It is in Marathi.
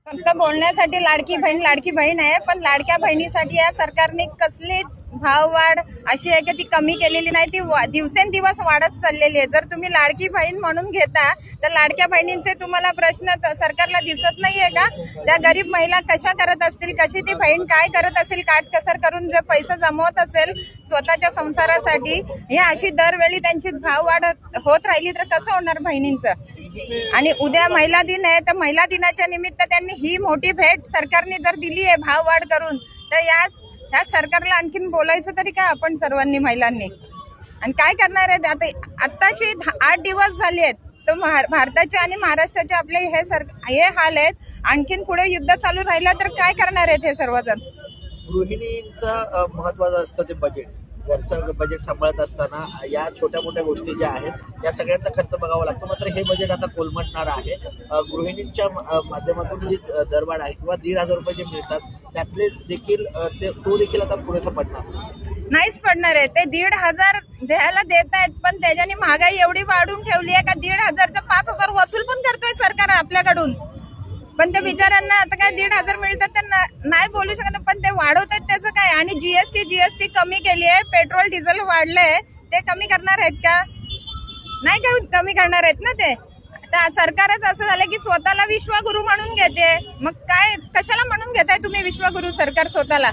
फक्त बोलण्यासाठी लाडकी बहीण आहे, पण लाडक्या बहिणीसाठी या सरकारने कसलीच भाववाढ अशी आहे की ती कमी केलेली नाही, ती दिवसेंदिवस वाढत चाललेली आहे. जर तुम्ही लाडकी बहीण म्हणून घेता तर लाडक्या बहिणींचे तुम्हाला प्रश्न सरकारला दिसत नाहीये का? त्या गरीब महिला कशा करत असतील, कशी ती बहीण काय करत असेल, काटकसर करून जे पैसे जमवत असेल स्वतःच्या संसारासाठी, हे अशी दरवेळी त्यांची भाववाढ होत राहिली तर कसं होणार बहिणींचं? आणि उद्या महिला दिन आहे, तर महिला दिनाच्या निमित्त त्यांनी ही मोठी भेट सरकारने जर दिली आहे भाववाढ करून, तर ह्या सरकारला आणखीन बोलायचं तरी काय आपण सर्वांनी महिलांनी? आणि काय करणार आहेत? आताशी 8 दिवस झाले आहेत, तर भारताचे आणि महाराष्ट्राचे आपले हे हाल आहेत. आणखीन पुढे युद्ध चालू राहिलं तर काय करणार आहेत हे सर्वजण? गृहिणींचं महत्वाचं असतं ते बजेट. घरचं बजेट सांभाळत असताना या छोट्या मोठ्या गोष्टी ज्या आहेत या सगळ्यांचा खर्च बघावा लागतो. मात्र हे बजेट आता कोलमडणार आहे. गृहिणींच्या माध्यमातून जी दरवाढ आहे किंवा 1,500 रुपये जे मिळतात त्यातले देखील तो देखील आता पुरेसा पडणार नाहीच पडणार आहे. ते 1,500 द्यायला देत आहेत, पण त्याच्याने महागाई एवढी वाढून ठेवली आहे का 1,500चं 5,000 वसूल पण करतोय सरकार आपल्याकडून. पण त्या बिचाऱ्यांना आता काय 1,500 मिळतात तर नाही बोलू शकत, पण ते वाढवत आहेत त्याचं काय? आणि जीएसटी कमी केली आहे, पेट्रोल डिझेल वाढलंय, ते कमी करणार आहेत का? नाही कमी करणार आहेत ना ते. आता सरकारच असं झालं की स्वतःला विश्वगुरु म्हणून घेते. मग काय कशाला म्हणून घेताय तुम्ही विश्वगुरु सरकार स्वतःला?